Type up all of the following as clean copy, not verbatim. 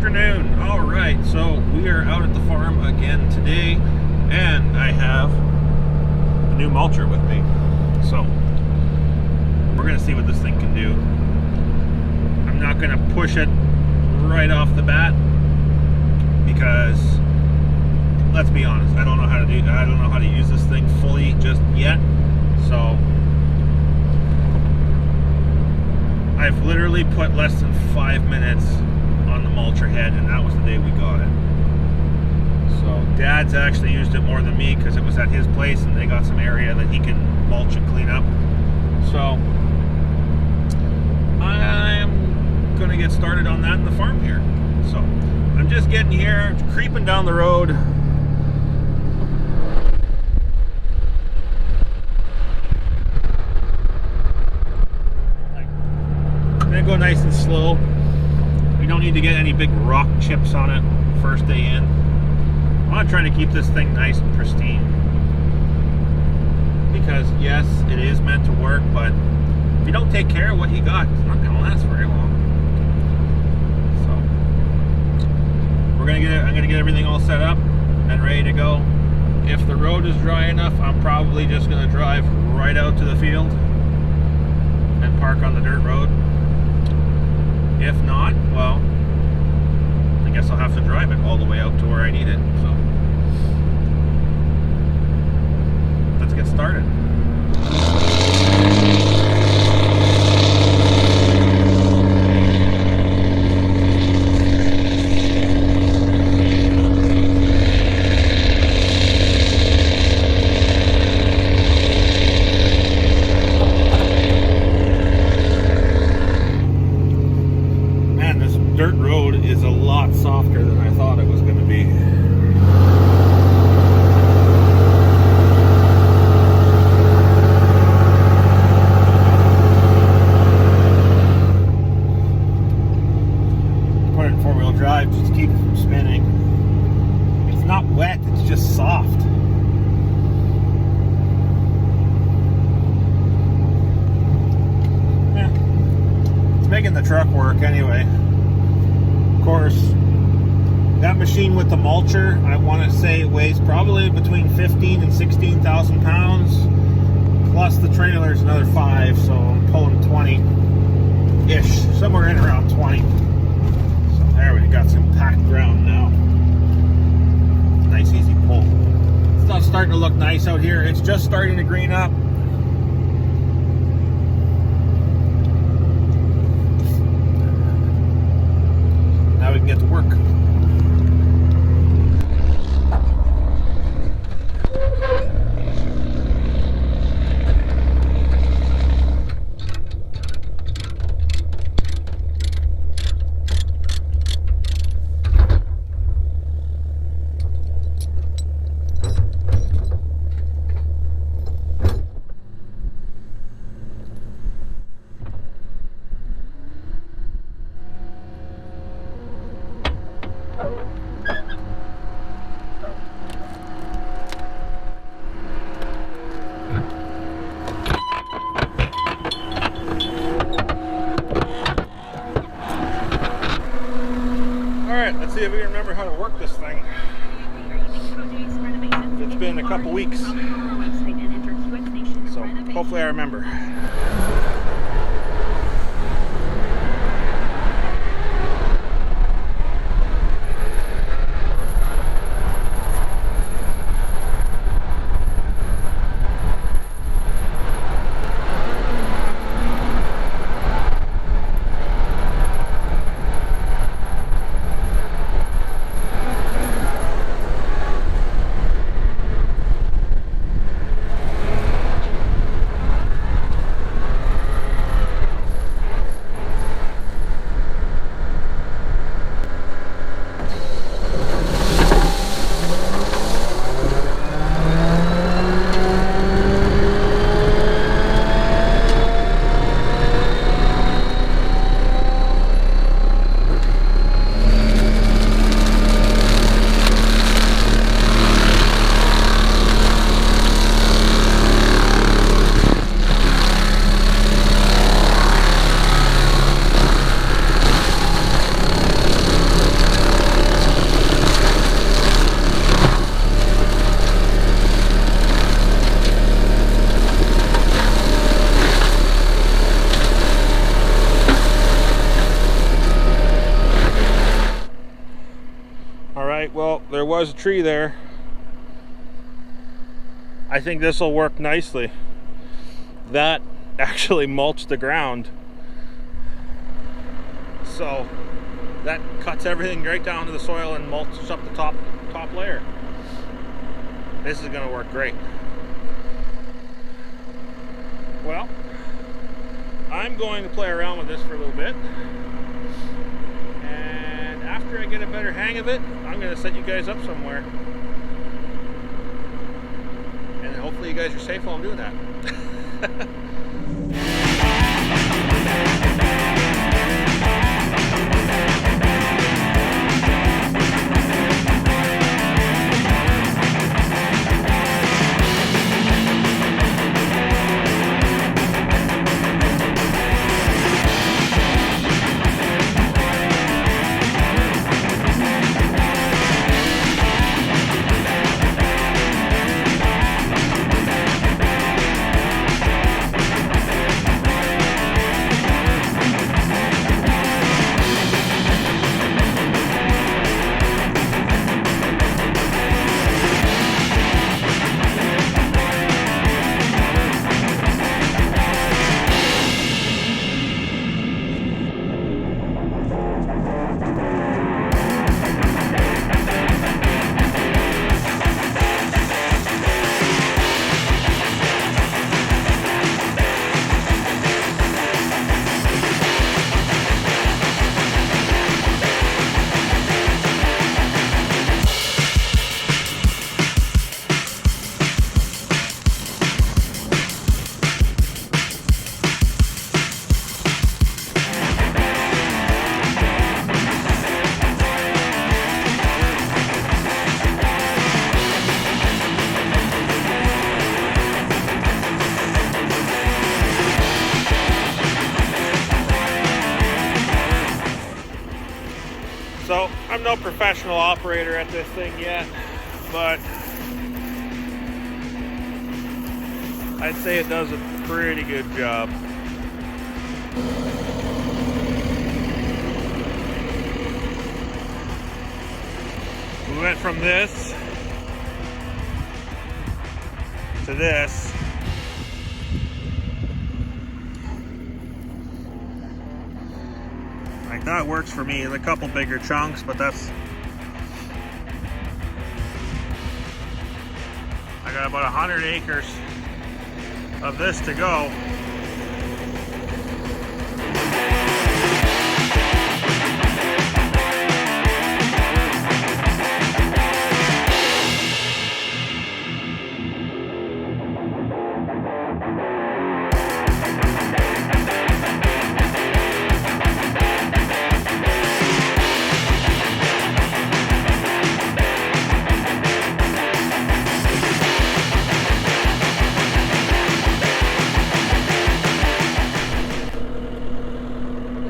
afternoon. All right, so we are out at the farm again today, and I have a new mulcher with me. So we're gonna see what this thing can do. I'm not gonna push it right off the bat because, let's be honest, I don't know how to use this thing fully just yet. So I've literally put less than 5 minutes on the mulcher head, and that was the day we got it. So Dad's actually used it more than me because it was at his place and they got some area that he can mulch and clean up. So I'm gonna get started on that in the farm here. So I'm just getting here, creeping down the road. I'm gonna go nice and slow. We don't need to get any big rock chips on it first day in. I'm trying to keep this thing nice and pristine because yes, it is meant to work, but if you don't take care of what you got, it's not gonna last very long. So I'm gonna get everything all set up and ready to go. If the road is dry enough, I'm probably just gonna drive right out to the field and park on the dirt road. If not, well, I guess I'll have to drive it all the way out to where I need it. So let's get started. Dirt road is a lot softer than I thought it was going to be. Put it in four-wheel drive just to keep it from spinning. It's not wet, it's just soft. Yeah. It's making the truck work anyway. Of course, that machine with the mulcher, I want to say it weighs probably between 15 and 16,000 pounds, plus the trailer is another 5, so I'm pulling 20-ish, somewhere in around 20. So there we got some packed ground now. Nice easy pull. Stuff's starting to look nice out here. It's just starting to green up. Now we can get to work. Let's see if we can remember how to work this thing. It's been a couple weeks, so hopefully I remember. there was a tree there. I think this will work nicely. That actually mulched the ground. So that cuts everything right down to the soil and mulches up the top layer. This is gonna work great. Well, I'm going to play around with this for a little bit. And after I get a better hang of it, I'm gonna set you guys up somewhere. And hopefully you guys are safe while I'm doing that. So, I'm no professional operator at this thing yet, but I'd say it does a pretty good job. We went from this to this. Like, that works for me. A couple bigger chunks, but that's... I got about 100 acres of this to go.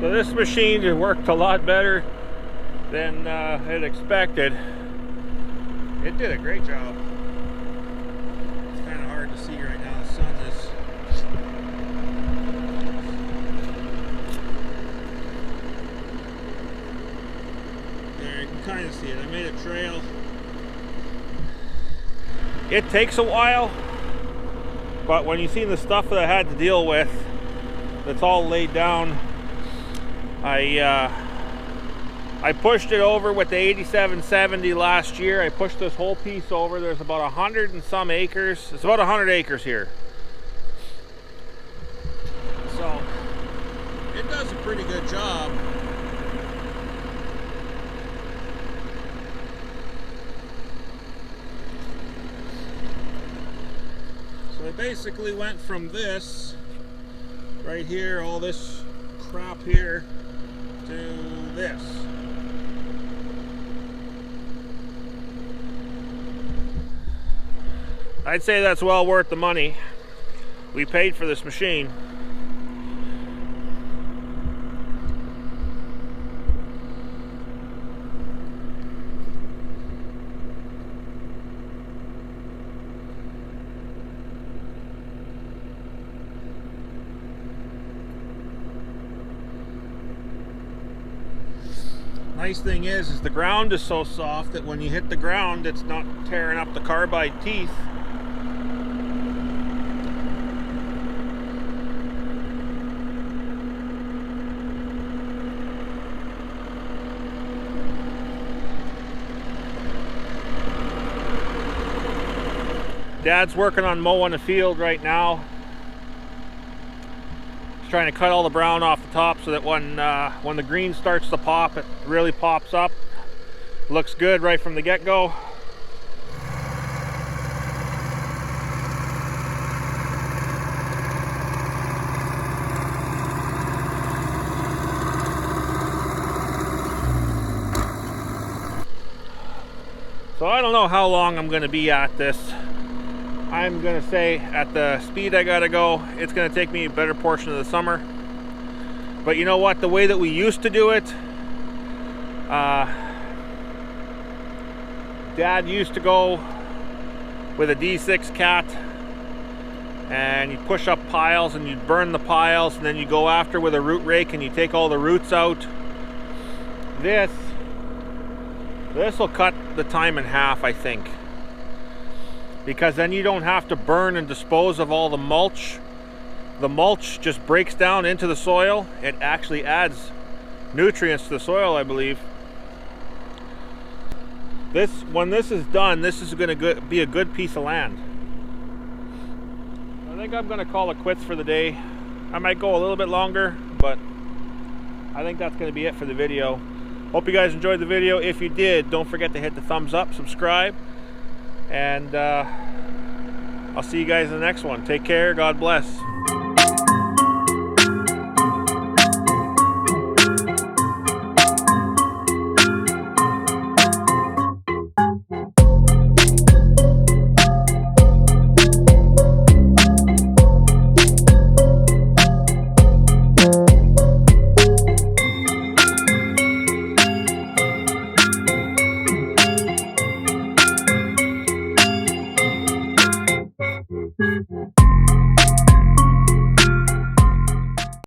So this machine worked a lot better than it expected. It did a great job. It's kind of hard to see right now. The sun is... There, you can kind of see it. I made a trail. It takes a while, but when you see the stuff that I had to deal with, that's all laid down, I pushed it over with the 8770 last year. I pushed this whole piece over. There's about 100 and some acres. It's about 100 acres here. So it does a pretty good job. So I basically went from this right here, all this crap here, to this. I'd say that's well worth the money we paid for this machine. Nice thing is the ground is so soft that when you hit the ground, it's not tearing up the carbide teeth. Dad's working on mowing a field right now. He's trying to cut all the brown off the top so that when the green starts to pop, it really pops up. Looks good right from the get-go. So I don't know how long I'm going to be at this. I'm gonna say at the speed I gotta go, it's gonna take me a better portion of the summer. But you know what? The way that we used to do it, Dad used to go with a D6 cat, and you push up piles and you burn the piles, and then you go after with a root rake and you take all the roots out. This will cut the time in half, I think. Because then you don't have to burn and dispose of all the mulch. The mulch just breaks down into the soil. It actually adds nutrients to the soil, I believe. When this is done, this is going to be a good piece of land. I think I'm going to call it quits for the day. I might go a little bit longer, but I think that's going to be it for the video. Hope you guys enjoyed the video. If you did, don't forget to hit the thumbs up, subscribe. And I'll see you guys in the next one. Take care. God bless.